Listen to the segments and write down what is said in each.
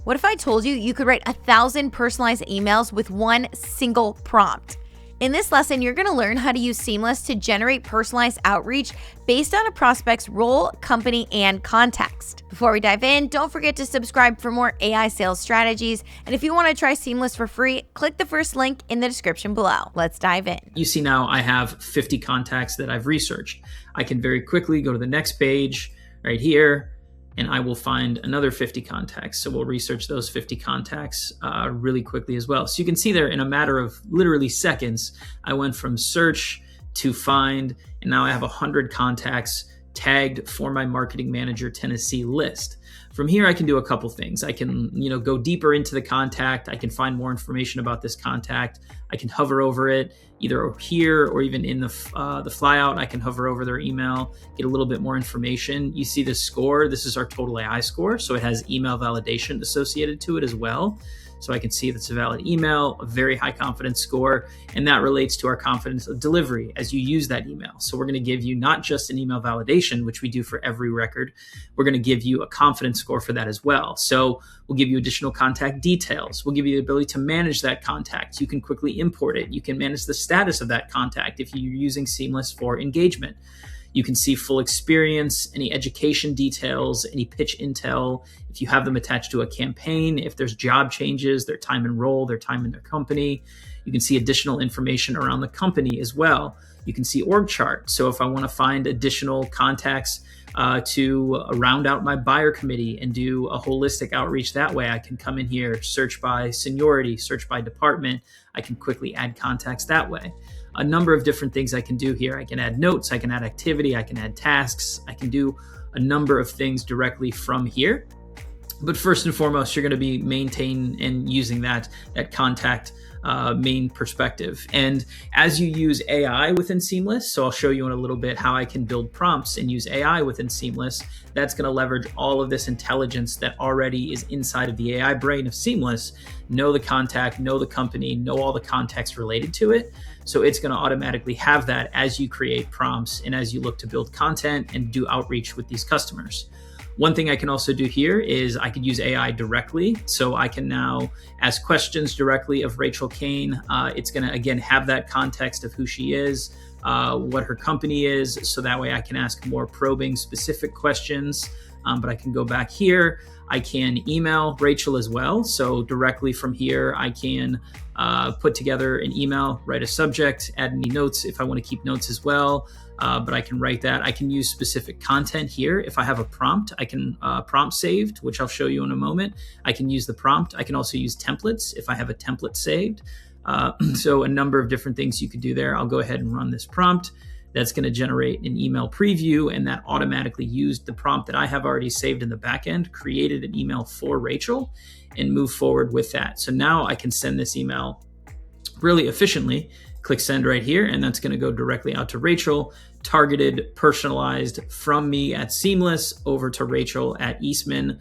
What if I told you you could write 1,000 personalized emails with one single prompt? In this lesson, you're going to learn how to use Seamless to generate personalized outreach based on a prospect's role, company, and context. Before we dive in, don't forget to subscribe for more AI sales strategies. And if you want to try Seamless for free, click the first link in the description below. Let's dive in. You see now I have 50 contacts that I've researched. I can very quickly go to the next page right here, and I will find another 50 contacts. So we'll research those 50 contacts really quickly as well. So you can see there in a matter of literally seconds, I went from search to find, and now I have 100 contacts tagged for my marketing manager Tennessee list. From here, I can do a couple things. I can, go deeper into the contact. I can find more information about this contact. I can hover over it either here or even in the flyout. I can hover over their email, get a little bit more information. You see the score. This is our total AI score. So it has email validation associated to it as well. So I can see that's a valid email, a very high confidence score, and that relates to our confidence of delivery as you use that email. So we're going to give you not just an email validation, which we do for every record, we're going to give you a confidence score for that as well. So we'll give you additional contact details. We'll give you the ability to manage that contact. You can quickly import it. You can manage the status of that contact if you're using Seamless for engagement. You can see full experience, any education details, any pitch intel, if you have them attached to a campaign, if there's job changes, their time in role, their time in their company. You can see additional information around the company as well. You can see org chart. So if I want to find additional contacts to round out my buyer committee and do a holistic outreach that way, I can come in here, search by seniority, search by department. I can quickly add contacts that way. A number of different things I can do here. I can add notes, I can add activity, I can add tasks. I can do a number of things directly from here. But first and foremost, you're going to be maintaining and using that contact main perspective. And as you use AI within Seamless, so I'll show you in a little bit how I can build prompts and use AI within Seamless, that's going to leverage all of this intelligence that already is inside of the AI brain of Seamless, know the contact, know the company, know all the context related to it. So it's going to automatically have that as you create prompts and as you look to build content and do outreach with these customers. One thing I can also do here is I could use AI directly. So I can now ask questions directly of Rachel Kane. It's going to, again, have that context of who she is, what her company is. So that way I can ask more probing specific questions. But I can go back here. I can email Rachel as well. So directly from here, I can put together an email, write a subject, add any notes if I want to keep notes as well. But I can write that. I can use specific content here. If I have a prompt, I can prompt saved, which I'll show you in a moment. I can use the prompt. I can also use templates if I have a template saved. So a number of different things you could do there. I'll go ahead and run this prompt. That's going to generate an email preview, and that automatically used the prompt that I have already saved in the backend, created an email for Rachel, and move forward with that. So now I can send this email really efficiently. Click send right here, and that's going to go directly out to Rachel, targeted, personalized from me at Seamless over to Rachel at Eastman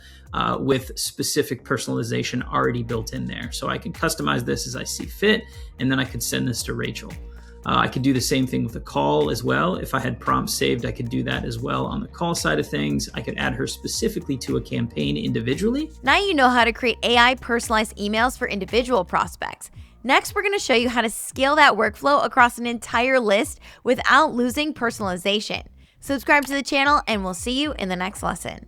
with specific personalization already built in there. So I can customize this as I see fit, and then I could send this to Rachel. I could do the same thing with a call as well. If I had prompts saved, I could do that as well on the call side of things. I could add her specifically to a campaign individually. Now you know how to create AI personalized emails for individual prospects. Next, we're going to show you how to scale that workflow across an entire list without losing personalization. Subscribe to the channel, and we'll see you in the next lesson.